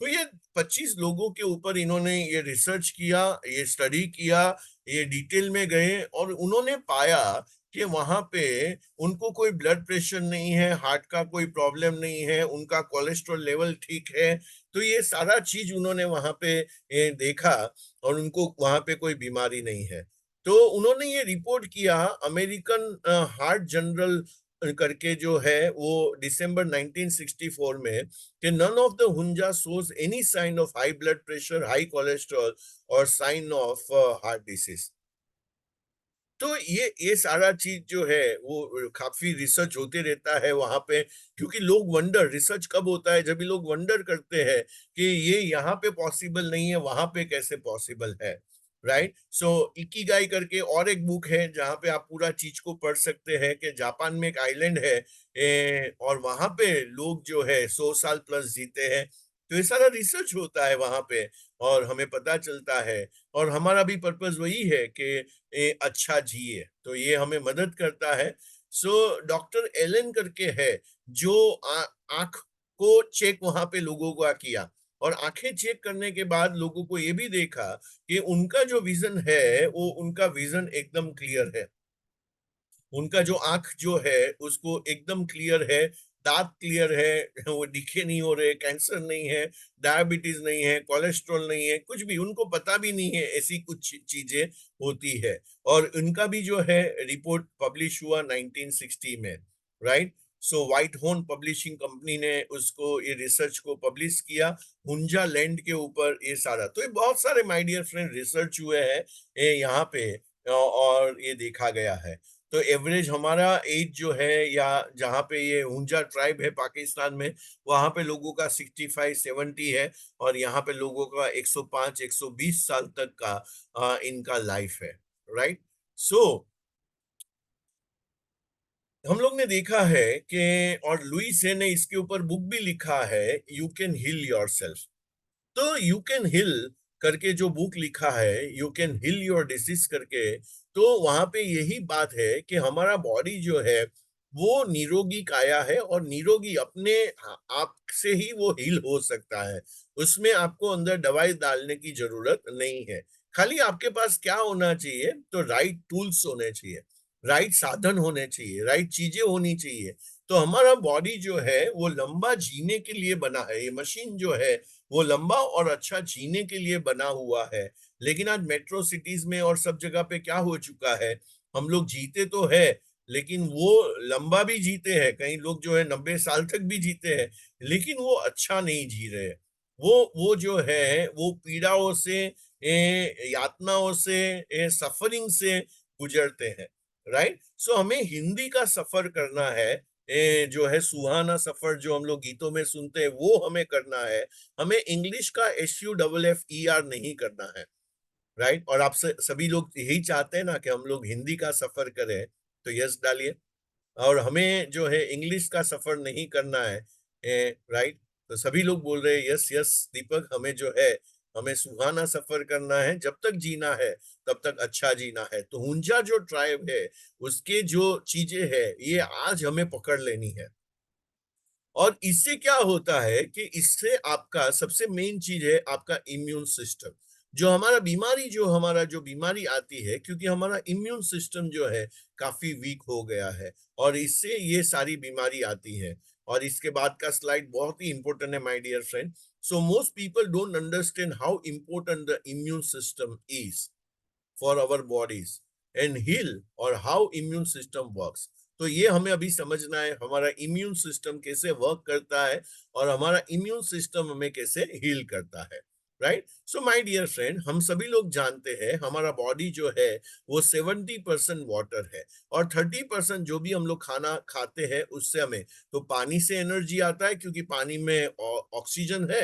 तो ये 25 लोगों के ऊपर इन्होंने ये रिसर्च किया, ये स्टडी किया, ये डिटेल में गए, और उन्होंने पाया कि वहां पे उनको कोई ब्लड प्रेशर नहीं है, हार्ट का कोई प्रॉब्लम नहीं है, उनका कोलेस्ट्रॉल लेवल ठीक है। तो ये सारा चीज उन्होंने वहां पे देखा, और उनको वहां पे कोई बीमारी नहीं है। तो उन्होंने ये रिपोर्ट किया अमेरिकन हार्ट जनरल करके जो है वो दिसंबर 1964 में, कि none of the Hunja shows any sign of high blood pressure, high cholesterol or sign of heart disease। तो ये सारा चीज जो है वो काफी रिसर्च होते रहता है वहां पे, क्योंकि लोग वंडर, रिसर्च कब होता है, जब भी लोग वंडर करते हैं कि ये यहाँ पे पॉसिबल नहीं है, वहां पे कैसे पॉसिबल है, राइट। सो इकिगाई करके और एक बुक है जहाँ पे आप पूरा चीज को पढ़ सकते हैं, कि जापान में एक आइलैंड है, और वहां पे लोग जो है 100 साल प्लस जीते हैं। तो ये सारा रिसर्च होता है वहां पे, और हमें पता चलता है, और हमारा भी पर्पस वही है कि अच्छा जिए, तो ये हमें मदद करता है। सो डॉक्टर एलन करके है, जो आंख को चेक वहां पे लोगों का किया, और आंखें चेक करने के बाद लोगों को ये भी देखा कि उनका जो विजन है वो उनका विजन एकदम क्लियर है, उनका जो आंख जो है उसको एकदम क्लियर है, दांत क्लियर है, वो दिखे नहीं हो रहे, कैंसर नहीं है, डायबिटीज नहीं है, कोलेस्ट्रॉल नहीं है, कुछ भी उनको पता भी नहीं है, ऐसी कुछ चीजें होती है। और उनका भी जो है रिपोर्ट पब्लिश हुआ 1960 में, राइट। सो व्हाइट होर्न पब्लिशिंग कंपनी ने उसको, ये रिसर्च को पब्लिश किया हुंजा लैंड के ऊपर, ये सारा। तो ये बहुत सारे माय डियर फ्रेंड रिसर्च हुए हैं यहाँ पे, और ये देखा गया है। तो एवरेज हमारा एज जो है, या जहाँ पे ये ऊंजा ट्राइब है पाकिस्तान में, वहां पे लोगों का 65-70 है, और यहाँ पे लोगों का 105-120 साल तक का इनका लाइफ है, राइट। सो हम लोग ने देखा है कि, और लुइस है ने इसके ऊपर बुक भी लिखा है, यू कैन हील योरसेल्फ। तो यू कैन हिल करके जो बुक लिखा है, you can hill your disease करके, तो वहां पे यही बात है कि हमारा बॉडी जो है वो निरोगी काया है, और निरोगी अपने आप से ही वो हील हो सकता है। उसमें आपको अंदर दवाई डालने की जरूरत नहीं है। खाली आपके पास क्या होना चाहिए, तो राइट टूल्स होने चाहिए, राइट साधन होने चाहिए, राइट चीजें होनी चाहिए। तो हमारा बॉडी जो है वो लंबा जीने के लिए बना है, ये मशीन जो है वो लंबा और अच्छा जीने के लिए बना हुआ है। लेकिन आज मेट्रो सिटीज में और सब जगह पे क्या हो चुका है, हम लोग जीते तो है, लेकिन वो लंबा भी जीते हैं, कई लोग जो है 90 साल तक भी जीते हैं, लेकिन वो अच्छा नहीं जी रहे। वो जो है वो पीड़ाओं से, यातनाओं से, सफरिंग से गुजरते हैं, राइट। सो हमें हिंदी का सफर करना है, जो है सुहाना सफर जो हम लोग गीतों में सुनते हैं वो हमें करना है। हमें इंग्लिश का SUFFER नहीं करना है, राइट। और आप सभी लोग यही चाहते हैं ना कि हम लोग हिंदी का सफर करें, तो यस डालिए। और हमें जो है इंग्लिश का सफर नहीं करना है, राइट। तो सभी लोग बोल रहे हैं यस यस दीपक, हमें जो है हमें सुहाना सफर करना है, जब तक जीना है तब तक अच्छा जीना है। तो हुंजा जो ट्राइब है उसके जो चीजें है ये आज हमें पकड़ लेनी है। और इससे क्या होता है कि इससे आपका सबसे मेन चीज है आपका इम्यून सिस्टम। जो हमारा जो बीमारी आती है, क्योंकि हमारा इम्यून सिस्टम जो है काफी वीक हो गया है, और इससे ये सारी बीमारी आती है। और इसके बाद का स्लाइड बहुत ही इंपॉर्टेंट है my dear friend. So most people don't understand how important the immune system is for our bodies and heal, और हाउ इम्यून सिस्टम वर्क्स। तो ये हमें अभी समझना है, हमारा इम्यून सिस्टम कैसे वर्क करता है और हमारा इम्यून सिस्टम हमें कैसे हील करता है। Right. So my dear friend, हम सभी लोग जानते हैं हमारा बॉडी जो है वो 70% वाटर है, और 30% जो भी हम लोग खाना खाते हैं उससे हमें, तो पानी से एनर्जी आता है क्योंकि पानी में ऑक्सीजन है।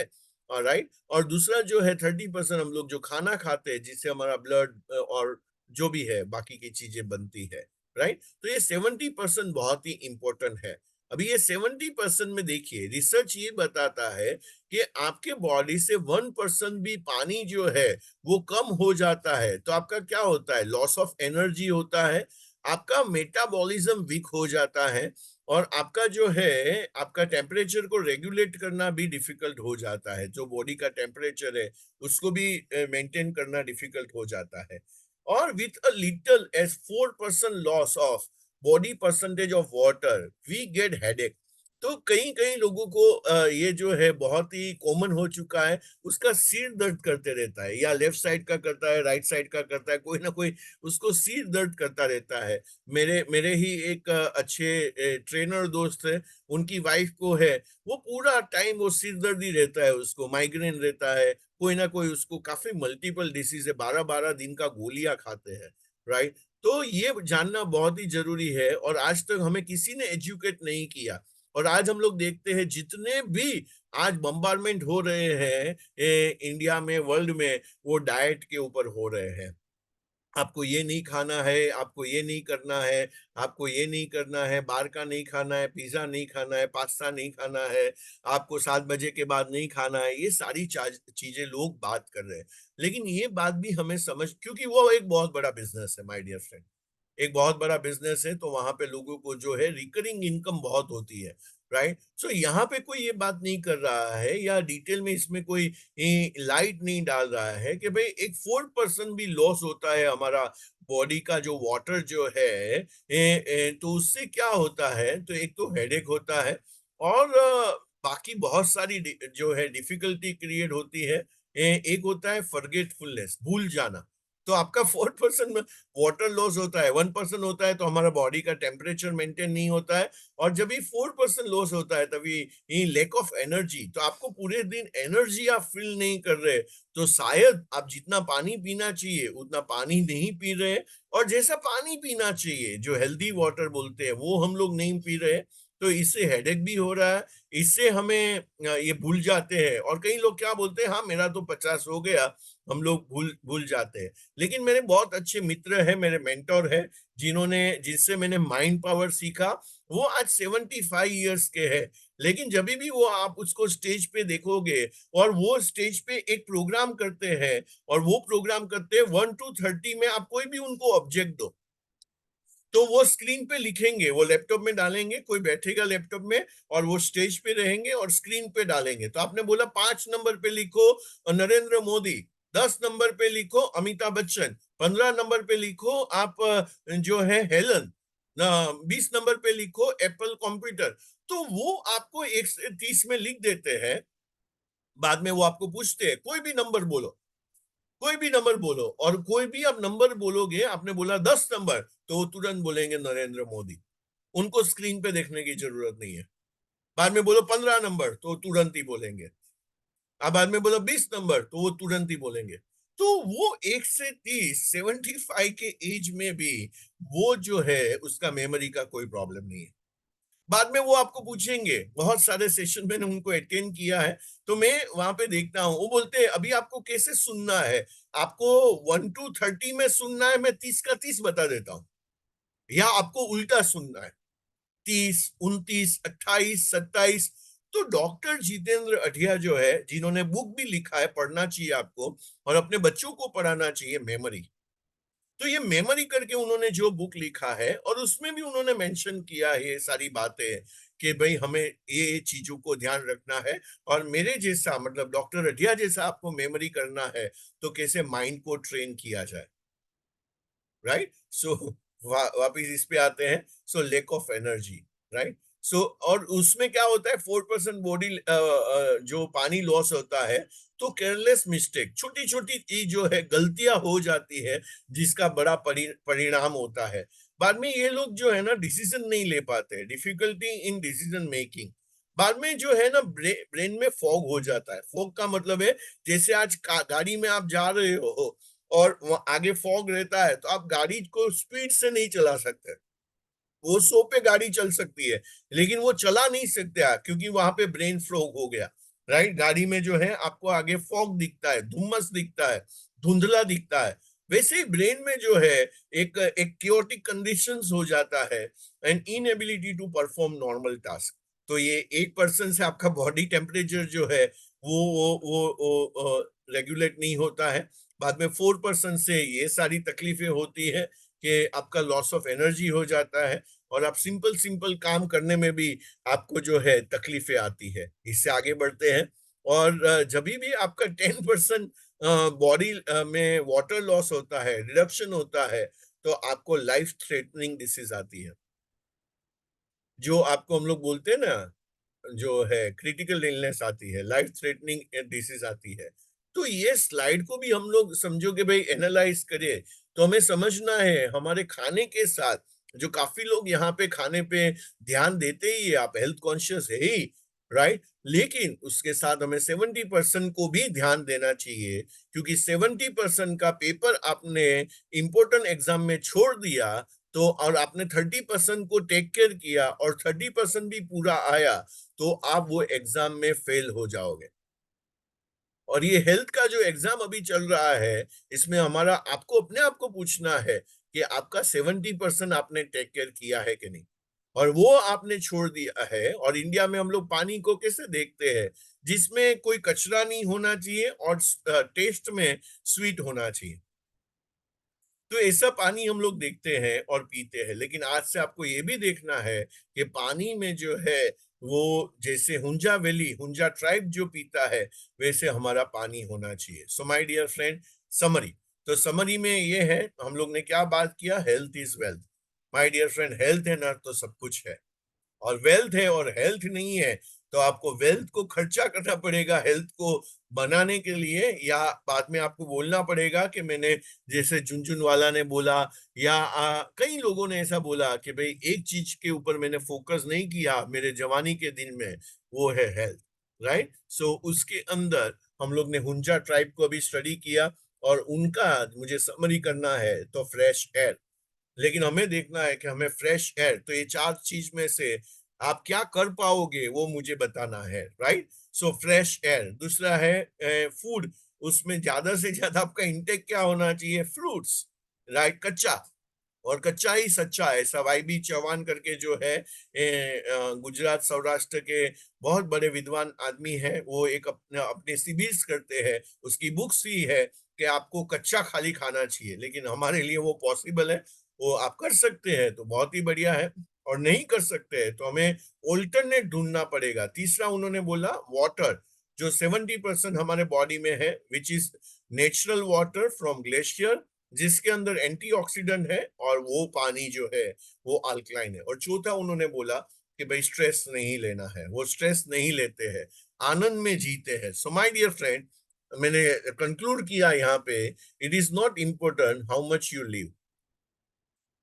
राइट। और दूसरा जो है 30% हम लोग जो खाना खाते हैं जिससे हमारा ब्लड और जो भी है बाकी की चीजें बनती है। राइट। तो ये 70% बहुत ही इंपॉर्टेंट है। अभी ये 70% में देखिए, रिसर्च ये बताता है कि आपके बॉडी से 1% भी पानी जो है वो कम हो जाता है तो आपका क्या होता है, लॉस ऑफ एनर्जी होता है, आपका मेटाबॉलिज्म वीक हो जाता है, और आपका जो है आपका टेम्परेचर को रेगुलेट करना भी डिफिकल्ट हो जाता है। जो बॉडी का टेम्परेचर है उसको भी मेंटेन करना डिफिकल्ट हो जाता है। और with a little as 4% loss of body percentage of water we get headache. तो कई कई लोगों को ये जो है बहुत ही कॉमन हो चुका है, उसका सिर दर्द करते रहता है, या लेफ्ट साइड का करता है, राइट साइड का करता है, कोई ना कोई उसको सिर दर्द करता रहता है। मेरे मेरे ही एक अच्छे ट्रेनर दोस्त है, उनकी वाइफ को है, वो पूरा टाइम वो सिर दर्द ही रहता है, उसको माइग्रेन रहता है, कोई ना कोई उसको काफी मल्टीपल डिसीज है, 12-12 दिन का गोलियां खाते हैं। राइट। तो ये जानना बहुत ही जरूरी है, और आज तक हमें किसी ने एजुकेट नहीं किया। और आज हम लोग देखते हैं जितने भी आज बम्बारमेंट हो रहे हैं इंडिया में, वर्ल्ड में, वो डाइट के ऊपर हो रहे हैं। आपको ये नहीं खाना है, आपको ये नहीं करना है, आपको ये नहीं करना है, बाहर का नहीं खाना है, पिज्जा नहीं खाना है, पास्ता नहीं खाना है, आपको 7 बजे के बाद नहीं खाना है, ये सारी चीजें लोग बात कर रहे हैं। लेकिन ये बात भी हमें समझ, क्योंकि वो एक बहुत बड़ा बिजनेस है माय डियर फ्रेंड, एक बहुत बड़ा बिजनेस है, तो वहां पे लोगों को जो है रिकरिंग इनकम बहुत होती है। राइट। सो यहाँ पे कोई ये बात नहीं कर रहा है, या डिटेल में इसमें कोई लाइट नहीं डाल रहा है कि भाई एक 4% भी लॉस होता है हमारा बॉडी का जो वाटर जो है, तो उससे क्या होता है, तो एक तो हेडेक होता है, और बाकी बहुत सारी जो है डिफिकल्टी क्रिएट होती है। एक होता है फॉरगेटफुलनेस, भूल जाना। तो आपका 4% में वाटर लॉस होता है, 1% होता है तो हमारा बॉडी का टेम्परेचर मेंटेन नहीं होता है, और जब भी 4% लॉस होता है तभी लैक ऑफ एनर्जी, तो आपको पूरे दिन एनर्जी आप फील नहीं कर रहे, तो शायद आप जितना पानी पीना चाहिए उतना पानी नहीं पी रहे, और जैसा पानी पीना चाहिए जो हेल्दी वाटर बोलते हैं वो हम लोग नहीं पी रहे। तो इससे हेडेक भी हो रहा है, इससे हमें ये भूल जाते हैं, और कई लोग क्या बोलते हैं, हाँ मेरा तो 50 हो गया, हम लोग भूल भूल जाते हैं। लेकिन मेरे बहुत अच्छे मित्र हैं, मेरे मेंटोर हैं, जिनसे मैंने माइंड पावर सीखा, वो आज 75 ईयर्स के हैं। लेकिन जब भी वो आप उसको स्टेज पे देखोगे, और वो स्टेज पे एक प्रोग्राम करते हैं, और वो प्रोग्राम करते हैं 1 to 30 में, आप कोई भी उनको ऑब्जेक्ट दो तो वो स्क्रीन पे लिखेंगे, वो लैपटॉप में डालेंगे, कोई बैठेगा लैपटॉप में, और वो स्टेज पे रहेंगे और स्क्रीन पे डालेंगे। तो आपने बोला 5 नंबर पे लिखो नरेंद्र मोदी, 10 नंबर पे लिखो अमिताभ बच्चन, 15 नंबर पे लिखो आप जो है हेलन, 20 नंबर पे लिखो एप्पल कंप्यूटर। तो वो आपको 1 से 30 में लिख देते हैं। बाद में वो आपको पूछते हैं कोई भी नंबर बोलो, कोई भी नंबर बोलो, और कोई भी आप नंबर बोलोगे, आपने बोला 10 नंबर, तो वो तुरंत बोलेंगे नरेंद्र मोदी, उनको स्क्रीन पे देखने की जरूरत नहीं है। बाद में बोलो 15 नंबर, तो वो तुरंत ही बोलेंगे। अब बाद में बोलो 20 नंबर, तो वो तुरंत ही बोलेंगे। तो वो 1 से 30, 75 के एज में भी वो जो है उसका मेमोरी का कोई प्रॉब्लम नहीं है। बाद में वो आपको पूछेंगे, बहुत सारे सेशन मैंने उनको अटेंड किया है, तो मैं वहां पे देखता हूँ, वो बोलते हैं अभी आपको कैसे सुनना है, आपको 1 to 30 में सुनना है, मैं 30 का 30 बता देता हूँ, या आपको उल्टा सुनना है, 30, 29, 28, 27। तो डॉक्टर जितेंद्र अठिया जो है, जिन्होंने बुक भी लिखा है, पढ़ना चाहिए आपको, और अपने बच्चों को पढ़ाना चाहिए, मेमोरी। तो ये मेमोरी करके उन्होंने जो बुक लिखा है, और उसमें भी उन्होंने मेंशन किया है ये सारी बातें, कि भाई हमें ये चीजों को ध्यान रखना है, और मेरे जैसा मतलब डॉक्टर रेड्डिया जैसा आपको मेमोरी करना है तो कैसे माइंड को ट्रेन किया जाए, राइट। सो वापिस इस पे आते हैं। So lack of energy, right. So और उसमें क्या होता है, 4% बॉडी जो पानी लॉस होता है, तो केयरलेस मिस्टेक, छोटी छोटी चीज जो है गलतियां हो जाती है, जिसका बड़ा परिणाम होता है। बाद में ये लोग जो है ना डिसीजन नहीं ले पाते, डिफिकल्टी इन डिसीजन मेकिंग। बाद में जो है ना ब्रेन में फॉग हो जाता है। फॉग का मतलब है, जैसे आज गाड़ी में आप जा रहे हो और आगे फॉग रहता है, तो आप गाड़ी को स्पीड से नहीं चला सकते। वो 100 पे गाड़ी चल सकती है, लेकिन वो चला नहीं सकते आप, क्योंकि वहां पे ब्रेन फॉग हो गया, राइट। गाड़ी में जो है आपको आगे फॉग दिखता है, धुम्मस दिखता है, धुंधला दिखता है। वैसे ही ब्रेन में जो है एक एक क्योटिक कंडीशंस हो जाता है, and inability to perform normal task. तो ये 1% से आपका बॉडी टेम्परेचर जो है वो रेगुलेट नहीं होता है। बाद में 4% से ये सारी तकलीफें होती है कि आपका लॉस ऑफ एनर्जी हो जाता है, और आप सिंपल सिंपल काम करने में भी आपको जो है तकलीफें आती है। इससे आगे बढ़ते हैं। और जब भी आपका 10% बॉडी में वाटर लॉस होता है, रिडक्शन होता है, तो आपको लाइफ थ्रेटनिंग डिसीज आती है, जो आपको हम लोग बोलते हैं ना, जो है क्रिटिकल इलनेस आती है, लाइफ थ्रेटनिंग डिसीज आती है। तो ये स्लाइड को भी हम लोग समझो कि भाई एनालाइज करें, तो हमें समझना है हमारे खाने के साथ, जो काफी लोग यहाँ पे खाने पे ध्यान देते ही है, आप हेल्थ कॉन्शियस है ही, राइट। लेकिन उसके साथ हमें 70% को भी ध्यान देना चाहिए, क्योंकि 70% का पेपर आपने इंपॉर्टेंट एग्जाम में छोड़ दिया, तो और आपने 30% को टेक केयर किया और 30% भी पूरा आया, तो आप वो एग्जाम में फेल हो जाओगे। और ये हेल्थ का जो एग्जाम अभी चल रहा है, इसमें हमारा आपको अपने आप को पूछना है कि आपका 70% आपने टेक केयर किया है कि नहीं, और वो आपने छोड़ दिया है। और इंडिया में हम लोग पानी को कैसे देखते हैं, जिसमें कोई कचरा नहीं होना चाहिए और टेस्ट में स्वीट होना चाहिए। तो ऐसा पानी हम लोग देखते हैं और पीते हैं। लेकिन आज से आपको ये भी देखना है कि पानी में जो है वो, जैसे हुंजा वैली, हुंजा ट्राइब जो पीता है, वैसे हमारा पानी होना चाहिए। So my dear friend, summary. तो समरी में ये है, हम लोग ने क्या बात किया, health is wealth. My dear friend, health है ना तो सब कुछ है, और वेल्थ है और हेल्थ नहीं है, तो आपको वेल्थ को खर्चा करना पड़ेगा हेल्थ को बनाने के लिए, या बाद में आपको बोलना पड़ेगा कि मैंने, जैसे झुनझुनवाला ने बोला, या कई लोगों ने ऐसा बोला कि भाई एक चीज के ऊपर मैंने फोकस नहीं किया मेरे जवानी के दिन में, वो है हेल्थ, राइट। सो उसके अंदर हम लोग ने हुंजा ट्राइब को भी स्टडी किया, और उनका मुझे समरी करना है तो फ्रेश एयर। लेकिन हमें देखना है कि हमें फ्रेश एयर, तो ये चार चीज में से आप क्या कर पाओगे वो मुझे बताना है, राइट। So fresh air. दूसरा है फूड, उसमें ज्यादा से ज्यादा आपका इंटेक क्या होना चाहिए, फ्रूट्स, राइट, कच्चा। और कच्चा ही सच्चा है। ऐसा वाईबी चौहान करके जो है गुजरात सौराष्ट्र के बहुत बड़े विद्वान आदमी है, वो एक अपने शिविर करते हैं, उसकी बुक्स ही है कि आपको कच्चा खाली खाना चाहिए। लेकिन हमारे लिए वो पॉसिबल है, वो आप कर सकते हैं तो बहुत ही बढ़िया है, और नहीं कर सकते हैं तो हमें ऑल्टरनेट ढूंढना पड़ेगा। तीसरा उन्होंने बोला वाटर, जो 70% हमारे बॉडी में है, which is natural water from glacier, जिसके अंदर एंटीऑक्सीडेंट है, और वो पानी जो है वो अल्कलाइन है। और चौथा उन्होंने बोला कि भाई स्ट्रेस नहीं लेना है, वो स्ट्रेस नहीं लेते हैं, आनंद में जीते हैं। सो माय डियर फ्रेंड, मैंने कंक्लूड किया यहाँ पे, it is not important how much you live,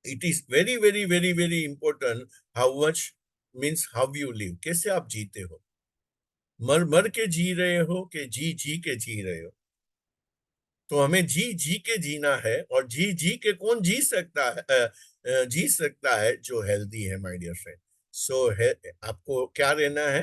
it is very very very very important how much, means how you live, कैसे आप जीते हो, मर मर के जी रहे हो कि जी जी के जी रहे हो। तो हमें जी जी के जीना है, और जी जी के कौन जी सकता है, जी सकता है जो हेल्दी है, माय डियर फ्रेंड। सो है, आपको क्या रहना है,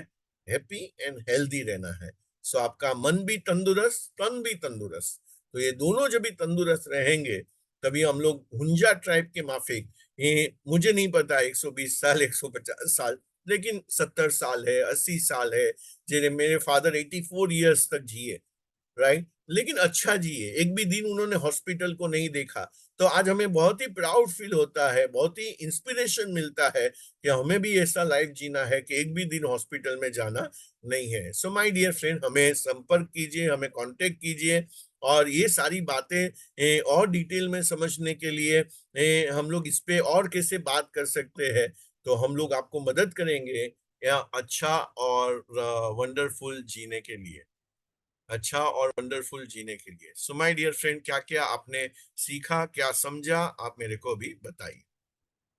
हैप्पी एंड हेल्दी रहना है। सो आपका मन भी तंदुरुस्त, तन भी तंदुरुस्त, तो ये दोनों जब भी तंदुरुस्त रहेंगे, तभी हम लोग हुंजा ट्राइब के माफिक, ये मुझे नहीं पता 120 साल 150 साल, लेकिन 70 साल है, 80 साल है, जिन्हें मेरे फादर 84 ईयर्स तक जिए, राइट। लेकिन अच्छा जिए, एक भी दिन उन्होंने हॉस्पिटल को नहीं देखा, तो आज हमें बहुत ही प्राउड फील होता है, बहुत ही इंस्पिरेशन मिलता है कि हमें भी ऐसा लाइफ जीना है कि एक भी दिन हॉस्पिटल में जाना नहीं है। सो माय डियर फ्रेंड, हमें संपर्क कीजिए, हमें कांटेक्ट कीजिए, और ये सारी बातें और डिटेल में समझने के लिए हम लोग इस पे और कैसे बात कर सकते हैं, तो हम लोग आपको मदद करेंगे या अच्छा और वंडरफुल जीने के लिए, अच्छा और वंडरफुल जीने के लिए। सो माय डियर फ्रेंड, क्या-क्या आपने सीखा, क्या समझा, आप मेरे को भी बताइए।